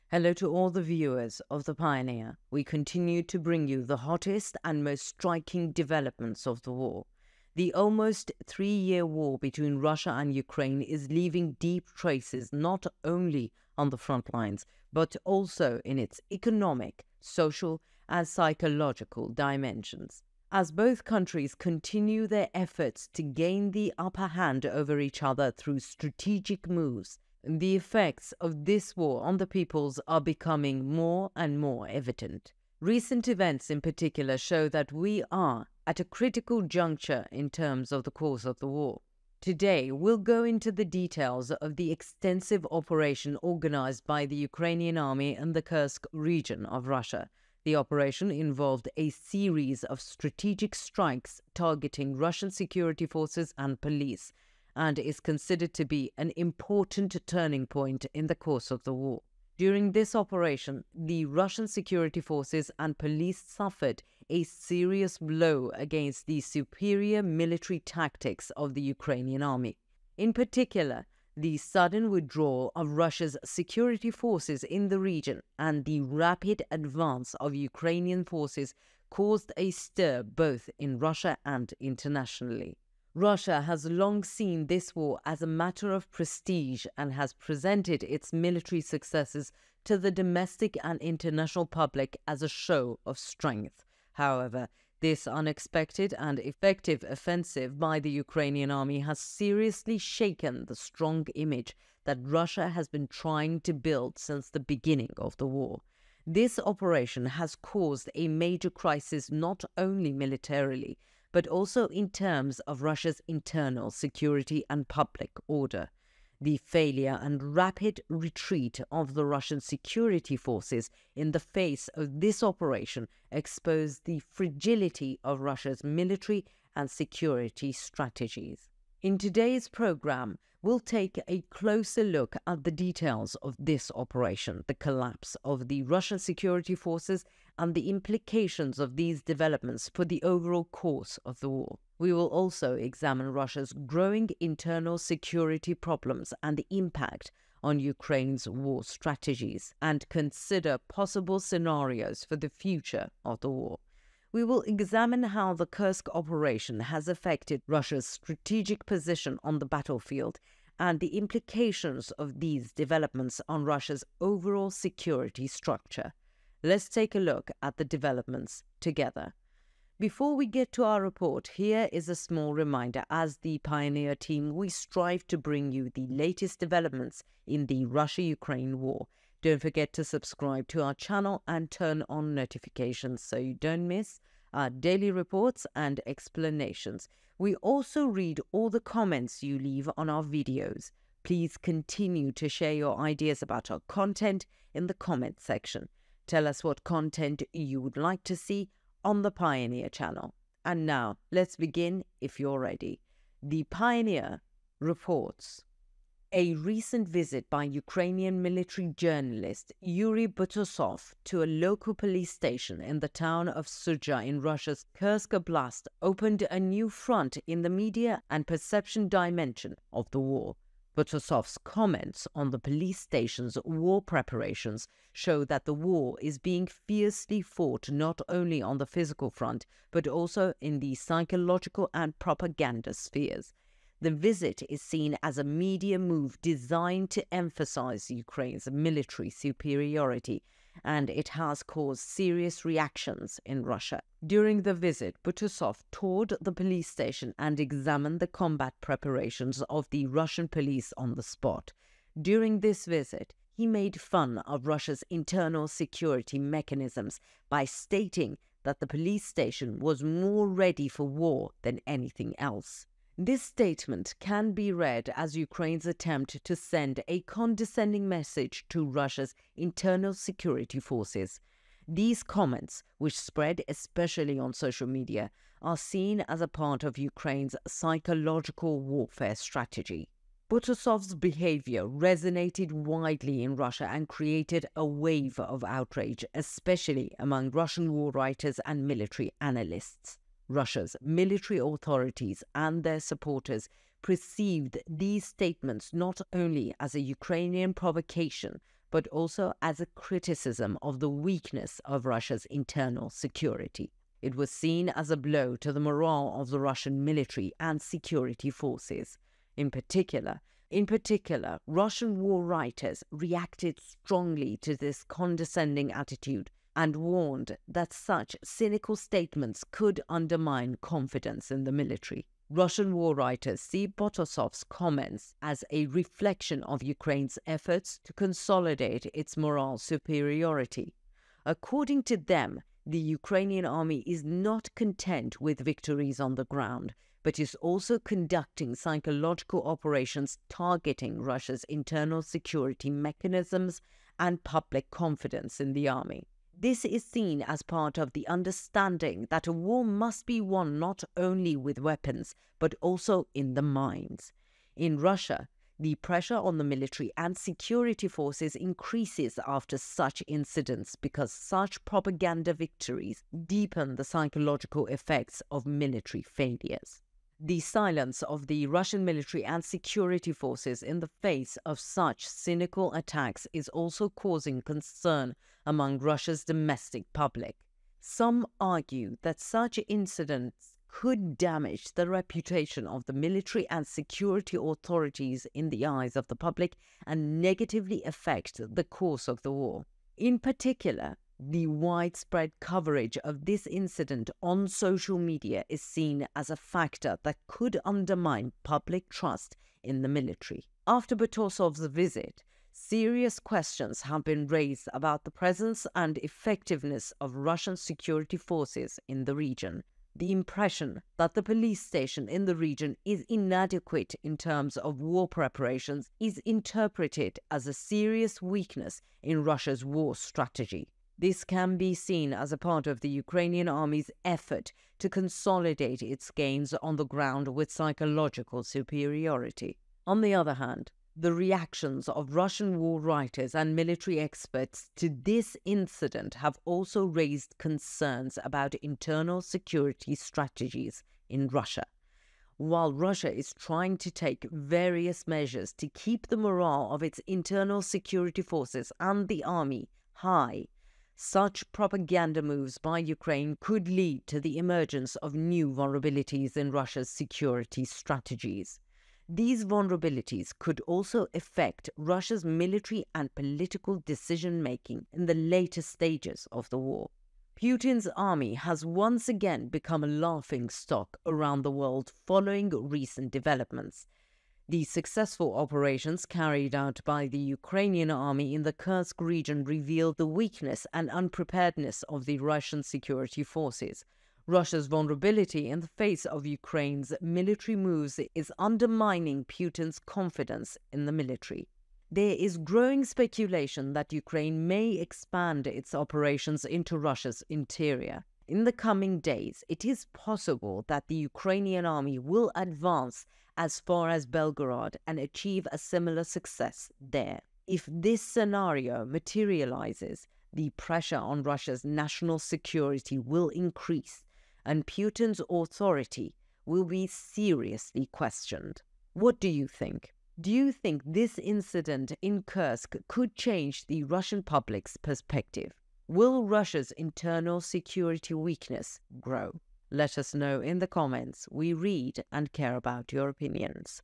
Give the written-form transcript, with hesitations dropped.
Hello to all the viewers of The Pioneer. We continue to bring you the hottest and most striking developments of the war. The almost 3-year war between Russia and Ukraine is leaving deep traces not only on the front lines, but also in its economic, social, and psychological dimensions. As both countries continue their efforts to gain the upper hand over each other through strategic moves, the effects of this war on the peoples are becoming more and more evident. Recent events in particular show that we are at a critical juncture in terms of the course of the war. Today, we'll go into the details of the extensive operation organized by the Ukrainian army in the Kursk region of Russia. The operation involved a series of strategic strikes targeting Russian security forces and police, and is considered to be an important turning point in the course of the war. During this operation, the Russian security forces and police suffered a serious blow against the superior military tactics of the Ukrainian army. In particular, the sudden withdrawal of Russia's security forces in the region and the rapid advance of Ukrainian forces caused a stir both in Russia and internationally. Russia has long seen this war as a matter of prestige and has presented its military successes to the domestic and international public as a show of strength. However, this unexpected and effective offensive by the Ukrainian army has seriously shaken the strong image that Russia has been trying to build since the beginning of the war. This operation has caused a major crisis not only militarily, but also in terms of Russia's internal security and public order. The failure and rapid retreat of the Russian security forces in the face of this operation exposed the fragility of Russia's military and security strategies. In today's program, we'll take a closer look at the details of this operation, the collapse of the Russian security forces, and the implications of these developments for the overall course of the war. We will also examine Russia's growing internal security problems and the impact on Ukraine's war strategies, and consider possible scenarios for the future of the war. We will examine how the Kursk operation has affected Russia's strategic position on the battlefield and the implications of these developments on Russia's overall security structure. Let's take a look at the developments together. Before we get to our report, here is a small reminder. As the Pioneer team, we strive to bring you the latest developments in the Russia-Ukraine war. Don't forget to subscribe to our channel and turn on notifications so you don't miss our daily reports and explanations. We also read all the comments you leave on our videos. Please continue to share your ideas about our content in the comment section. Tell us what content you would like to see on the Pioneer channel. And now, let's begin if you're ready. The Pioneer reports. A recent visit by Ukrainian military journalist Yuri Butusov to a local police station in the town of Sudzha in Russia's Kursk Oblast opened a new front in the media and perception dimension of the war. Butusov's comments on the police station's war preparations show that the war is being fiercely fought not only on the physical front, but also in the psychological and propaganda spheres. The visit is seen as a media move designed to emphasize Ukraine's military superiority, and it has caused serious reactions in Russia. During the visit, Butusov toured the police station and examined the combat preparations of the Russian police on the spot. During this visit, he made fun of Russia's internal security mechanisms by stating that the police station was more ready for war than anything else. This statement can be read as Ukraine's attempt to send a condescending message to Russia's internal security forces. These comments, which spread especially on social media, are seen as a part of Ukraine's psychological warfare strategy. Butusov's behavior resonated widely in Russia and created a wave of outrage, especially among Russian war writers and military analysts. Russia's military authorities and their supporters perceived these statements not only as a Ukrainian provocation, but also as a criticism of the weakness of Russia's internal security. It was seen as a blow to the morale of the Russian military and security forces. In particular, Russian war writers reacted strongly to this condescending attitude and warned that such cynical statements could undermine confidence in the military. Russian war writers see Potosov's comments as a reflection of Ukraine's efforts to consolidate its moral superiority. According to them, the Ukrainian army is not content with victories on the ground, but is also conducting psychological operations targeting Russia's internal security mechanisms and public confidence in the army. This is seen as part of the understanding that a war must be won not only with weapons, but also in the minds. In Russia, the pressure on the military and security forces increases after such incidents because such propaganda victories deepen the psychological effects of military failures. The silence of the Russian military and security forces in the face of such cynical attacks is also causing concern among Russia's domestic public. Some argue that such incidents could damage the reputation of the military and security authorities in the eyes of the public and negatively affect the course of the war. In particular, the widespread coverage of this incident on social media is seen as a factor that could undermine public trust in the military. After Potosov's visit, serious questions have been raised about the presence and effectiveness of Russian security forces in the region. The impression that the police station in the region is inadequate in terms of war preparations is interpreted as a serious weakness in Russia's war strategy. This can be seen as a part of the Ukrainian army's effort to consolidate its gains on the ground with psychological superiority. On the other hand, the reactions of Russian war writers and military experts to this incident have also raised concerns about internal security strategies in Russia. While Russia is trying to take various measures to keep the morale of its internal security forces and the army high, such propaganda moves by Ukraine could lead to the emergence of new vulnerabilities in Russia's security strategies. These vulnerabilities could also affect Russia's military and political decision-making in the later stages of the war. Putin's army has once again become a laughingstock around the world following recent developments. The successful operations carried out by the Ukrainian army in the Kursk region reveal the weakness and unpreparedness of the Russian security forces. Russia's vulnerability in the face of Ukraine's military moves is undermining Putin's confidence in the military. There is growing speculation that Ukraine may expand its operations into Russia's interior. In the coming days, it is possible that the Ukrainian army will advance as far as Belgorod and achieve a similar success there. If this scenario materializes, the pressure on Russia's national security will increase, and Putin's authority will be seriously questioned. What do you think? Do you think this incident in Kursk could change the Russian public's perspective? Will Russia's internal security weakness grow? Let us know in the comments. We read and care about your opinions.